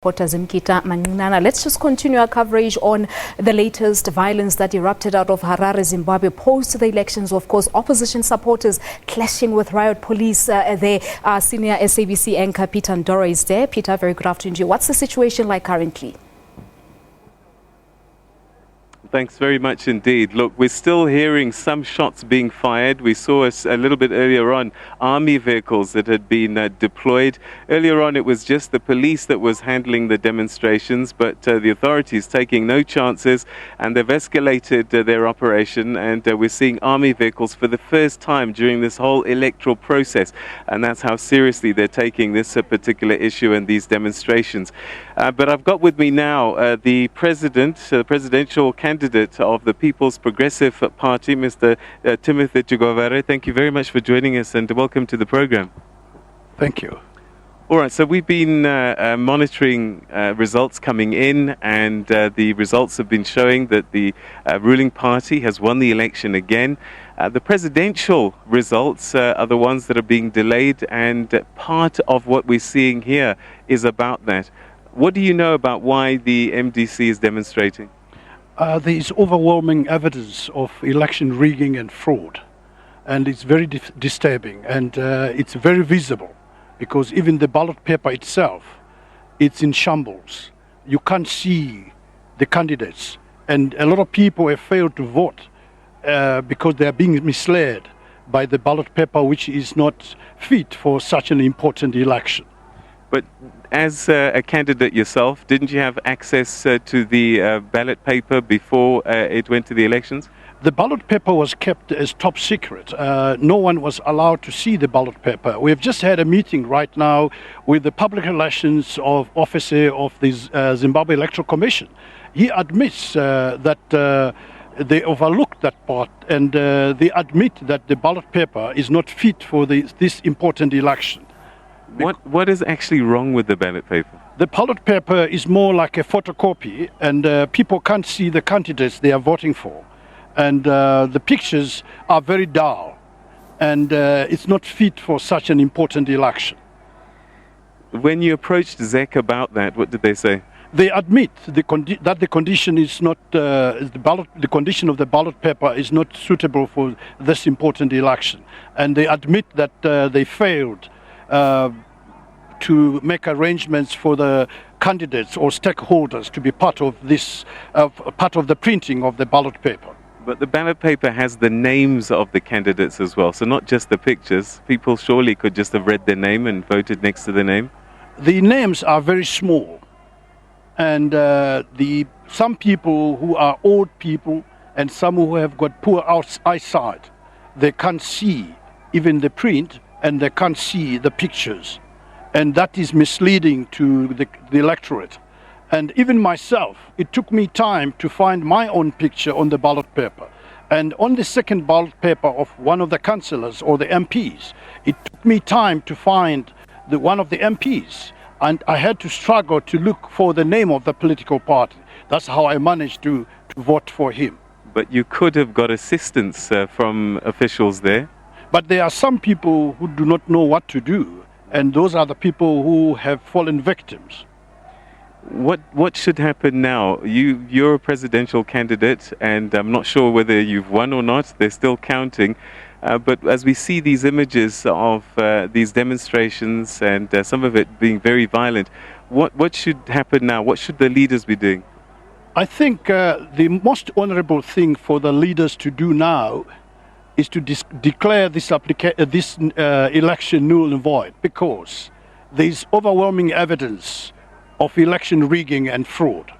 Manana. Let's just continue our coverage on the latest violence that erupted out of Harare, Zimbabwe post the elections. Of course, opposition supporters clashing with riot police. There, our senior SABC anchor Peter Ndoro is there. Peter, very good afternoon to you. What's the situation like currently? Thanks very much indeed. Look, we're still hearing some shots being fired. We saw a little bit earlier on army vehicles that had been deployed. Earlier on, it was just the police that was handling the demonstrations, but the authorities taking no chances, and they've escalated their operation, and we're seeing army vehicles for the first time during this whole electoral process, and that's how seriously they're taking this particular issue and these demonstrations. But I've got with me now the presidential candidate of the People's Progressive Party, Mr. Timothy Chigovare. Thank you very much for joining us and welcome to the program. Thank you. All right, so we've been monitoring results coming in, and the results have been showing that the ruling party has won the election again. The presidential results are the ones that are being delayed, and part of what we're seeing here is about that. What do you know about why the MDC is demonstrating? There is overwhelming evidence of election rigging and fraud, and it's very disturbing, and it's very visible, because even the ballot paper itself, it's in shambles. You can't see the candidates, and a lot of people have failed to vote because they are being misled by the ballot paper, which is not fit for such an important election. But as a candidate yourself, didn't you have access to the ballot paper before it went to the elections? The ballot paper was kept as top secret. No one was allowed to see the ballot paper. We have just had a meeting right now with the public relations officer of the Zimbabwe Electoral Commission. He admits that they overlooked that part, and they admit that the ballot paper is not fit for this important election. What is actually wrong with the ballot paper? The ballot paper is more like a photocopy, and people can't see the candidates they are voting for. And the pictures are very dull, and it's not fit for such an important election. When you approached ZEC about that, what did they say? They admit that the condition is not the condition of the ballot paper is not suitable for this important election, and they admit that they failed to make arrangements for the candidates or stakeholders to be part of this, part of the printing of the ballot paper. But the ballot paper has the names of the candidates as well, so not just the pictures. People surely could just have read their name and voted next to the name. The names are very small, and some people who are old people and some who have got poor eyesight, they can't see even the print, and they can't see the pictures, and that is misleading to the electorate. And even myself, it took me time to find my own picture on the ballot paper, and on the second ballot paper of one of the councillors or the MPs, it took me time to find one of the MPs, and I had to struggle to look for the name of the political party. That's how I managed to vote for him. But you could have got assistance from officials there. But there are some people who do not know what to do, and those are the people who have fallen victims. What should happen now? You're a presidential candidate, and I'm not sure whether you've won or not. They're still counting. But as we see these images of these demonstrations and some of it being very violent, what should happen now? What should the leaders be doing? I think the most honorable thing for the leaders to do now is to declare this election null and void, because there is overwhelming evidence of election rigging and fraud.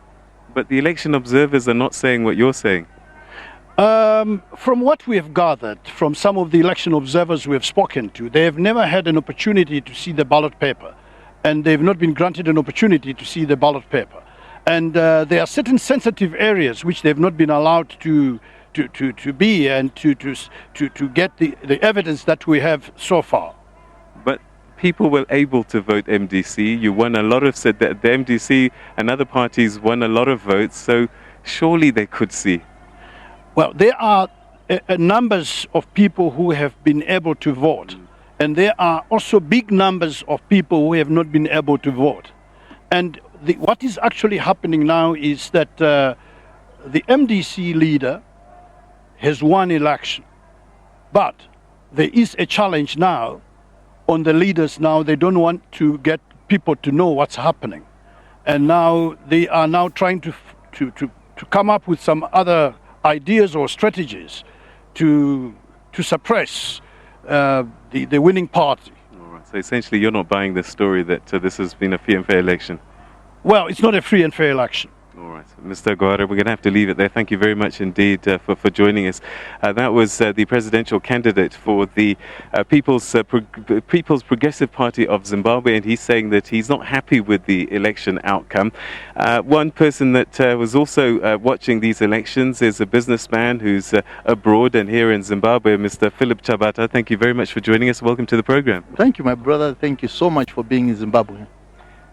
But the election observers are not saying what you're saying. From what we have gathered from some of the election observers we have spoken to, they have never had an opportunity to see the ballot paper, and they have not been granted an opportunity to see the ballot paper. And there are certain sensitive areas which they have not been allowed to be and to get the evidence that we have so far. But people were able to vote MDC. You won a lot of, said that the MDC and other parties won a lot of votes, so surely they could see. Well, there are numbers of people who have been able to vote, and there are also big numbers of people who have not been able to vote. And what is actually happening now is that the MDC leader has won election. But there is a challenge now on the leaders now. They don't want to get people to know what's happening. And now they are now trying to come up with some other ideas or strategies to suppress the winning party. All right. So essentially you're not buying this story that this has been a free and fair election? Well, it's not a free and fair election. All right. Mr. Guara, we're going to have to leave it there. Thank you very much indeed for joining us. That was the presidential candidate for the People's Progressive Party of Zimbabwe, and he's saying that he's not happy with the election outcome. One person that was also watching these elections is a businessman who's abroad and here in Zimbabwe, Mr. Philip Chabata. Thank you very much for joining us. Welcome to the program. Thank you, my brother. Thank you so much for being in Zimbabwe.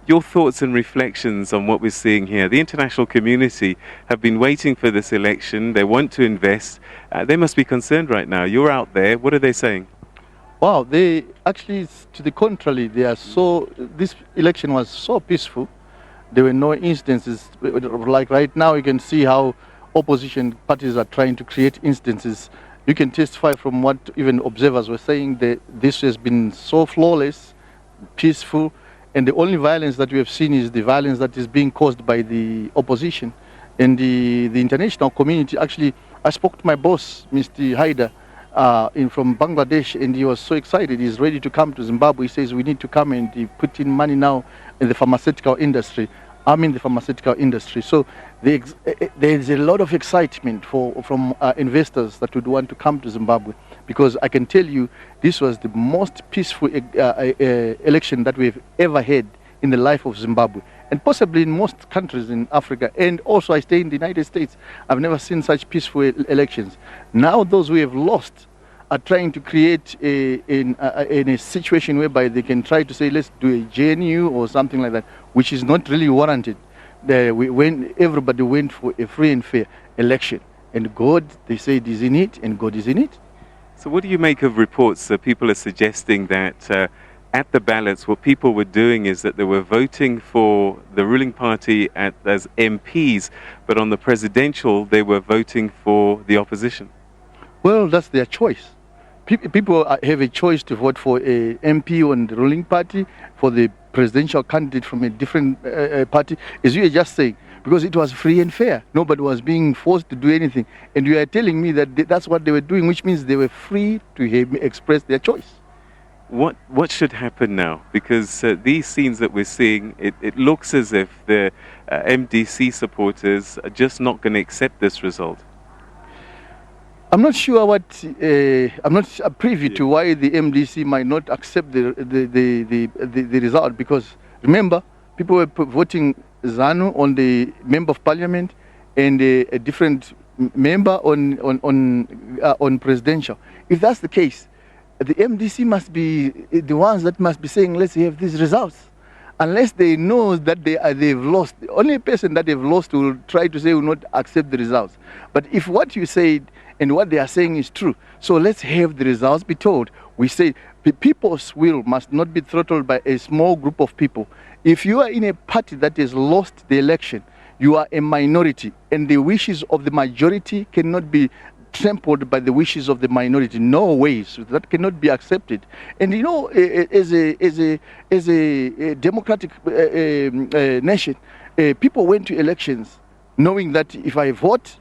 Your thoughts and reflections on what we're seeing here. The international community have been waiting for this election. They want to invest. They must be concerned right now. You're out there. What are they saying? Wow, they actually, to the contrary, this election was so peaceful. There were no instances. Like right now, you can see how opposition parties are trying to create instances. You can testify from what even observers were saying that this has been so flawless, peaceful. And the only violence that we have seen is the violence that is being caused by the opposition. And the international community, actually, I spoke to my boss, Mr. Haida, from Bangladesh, and he was so excited. He's ready to come to Zimbabwe. He says, we need to come and put in money now in the pharmaceutical industry. I'm in the pharmaceutical industry. So there's a lot of excitement from investors that would want to come to Zimbabwe, because I can tell you this was the most peaceful election that we've ever had in the life of Zimbabwe, and possibly in most countries in Africa. And also I stay in the United States. I've never seen such peaceful elections. Now those who have lost are trying to create in a situation whereby they can try to say, let's do a GNU or something like that, which is not really warranted. When everybody went for a free and fair election, and God, they say, is in it, and God is in it. So what do you make of reports that people are suggesting that at the ballots, what people were doing is that they were voting for the ruling party as MPs, but on the presidential, they were voting for the opposition? Well, that's their choice. People have a choice to vote for a MP on the ruling party, for the presidential candidate from a different party, as you were just saying, because it was free and fair. Nobody was being forced to do anything. And you are telling me that that's what they were doing, which means they were free to express their choice. What should happen now? Because these scenes that we're seeing, it looks as if the MDC supporters are just not going to accept this result. I'm not sure I'm not privy to why the MDC might not accept the result, because remember, people were voting ZANU on the member of parliament and a different member on presidential. If that's the case, the MDC must be the ones that must be saying, let's have these results. Unless they know that they've lost. The only person that they've lost will try to say will not accept the results. But if what you said and what they are saying is true, so let's have the results be told. We say the people's will must not be throttled by a small group of people. If you are in a party that has lost the election, you are a minority, and the wishes of the majority cannot be trampled by the wishes of the minority. No ways. That cannot be accepted. And you know, as a democratic nation, people went to elections knowing that if I vote,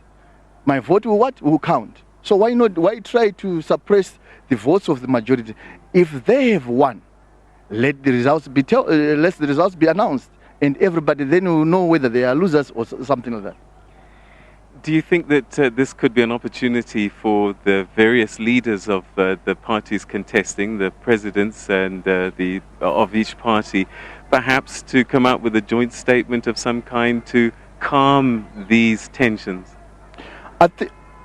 my vote will count. So why try to suppress the votes of the majority? If they have won, let the results be announced, and everybody then will know whether they are losers or something like that. Do you think that this could be an opportunity for the various leaders of the parties contesting, the presidents and of each party, perhaps to come out with a joint statement of some kind to calm these tensions?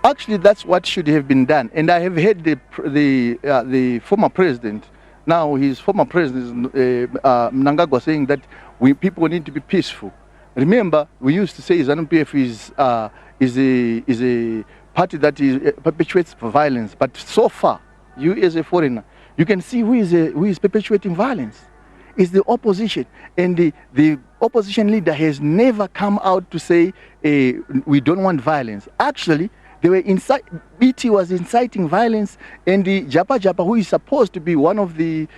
Actually, that's what should have been done. And I have heard the former president, now his former president, Mnangagwa, saying that people need to be peaceful. Remember, we used to say ZANU-PF is a party that perpetuates violence. But so far, you as a foreigner, you can see who is perpetuating violence. is the opposition. And the opposition leader has never come out to say, we don't want violence. Actually, they were BT was inciting violence, and the Japa, who is supposed to be one of the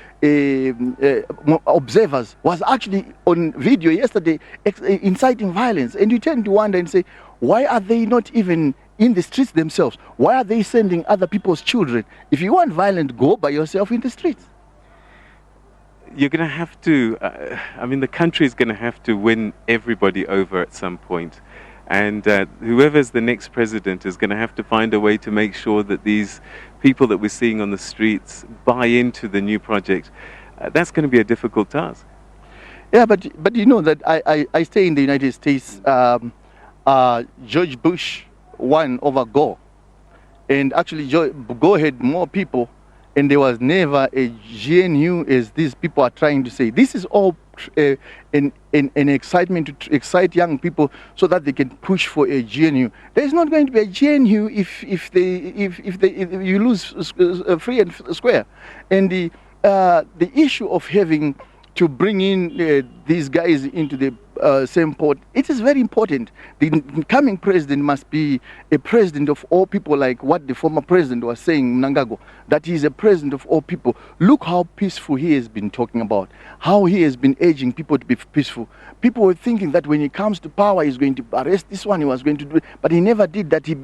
observers, was actually on video yesterday inciting violence. And you tend to wonder and say, why are they not even in the streets themselves? Why are they sending other people's children? If you want violent, go by yourself in the streets. You're going to have to, the country is going to have to win everybody over at some point. And whoever's the next president is going to have to find a way to make sure that these people that we're seeing on the streets buy into the new project. That's going to be a difficult task. Yeah, but you know that I stay in the United States. George Bush won over Gore. And actually Gore had more people, and there was never a GNU as these people are trying to say. This is all an excitement to excite young people so that they can push for a GNU. There's not going to be a GNU if you lose free and square. And the issue of having to bring in these guys into the same port, it is very important. The incoming president must be a president of all people, like what the former president was saying, Mnangagwa, that he is a president of all people. Look how peaceful he has been talking about, how he has been urging people to be peaceful. People were thinking that when he comes to power, he's going to arrest this one, he was going to do it, but he never did that. He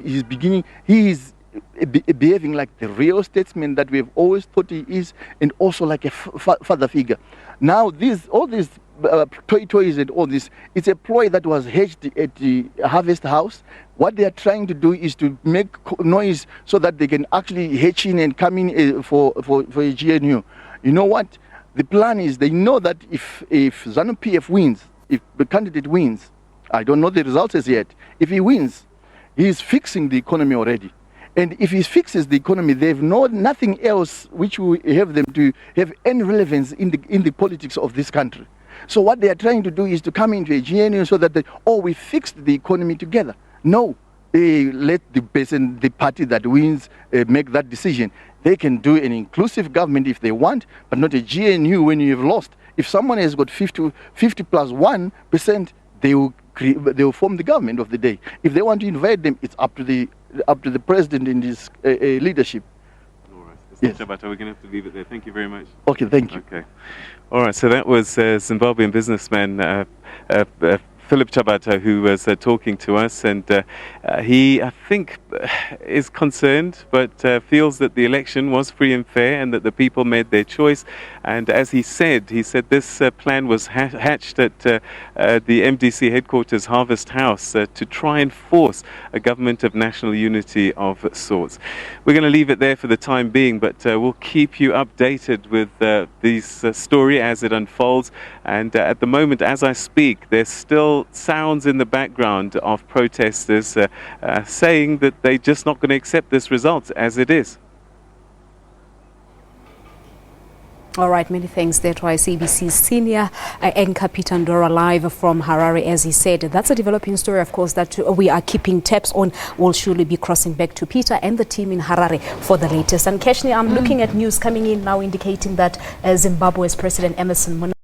is behaving like the real statesman that we have always thought he is, and also like a father figure. Now all these toys and all this, it's a ploy that was hatched at the Harvest House. What they are trying to do is to make noise so that they can actually hatch in and come in for a GNU. You know what? The plan is, they know that if ZANU-PF wins, if the candidate wins, I don't know the results as yet, if he wins, he is fixing the economy already. And if he fixes the economy, they have nothing else which will have them to have any relevance in the politics of this country. So what they are trying to do is to come into a GNU so that we fixed the economy together. No, let the party that wins make that decision. They can do an inclusive government if they want, but not a GNU when you have lost. If someone has got 50 plus 1%, they will form the government of the day. If they want to invade them, it's up to the president in his leadership. All right. Yes. Mr. Chabata, we're going to have to leave it there. Thank you very much. Okay, thank you. Okay. All right, so that was Zimbabwean businessman Philip Chabata, who was talking to us, and he, I think, is concerned, but feels that the election was free and fair and that the people made their choice. And as he said this plan was hatched at the MDC headquarters, Harvest House, to try and force a government of national unity of sorts. We're going to leave it there for the time being, but we'll keep you updated with this story as it unfolds. And at the moment, as I speak, there's still sounds in the background of protesters saying that they're just not going to accept this result as it is. All right, many thanks there to our SABC's senior anchor Peter Ndoro, live from Harare. As he said, that's a developing story, of course, that we are keeping tabs on. We'll surely be crossing back to Peter and the team in Harare for the latest. And Keshni, I'm looking at news coming in now indicating that Zimbabwe's President Emerson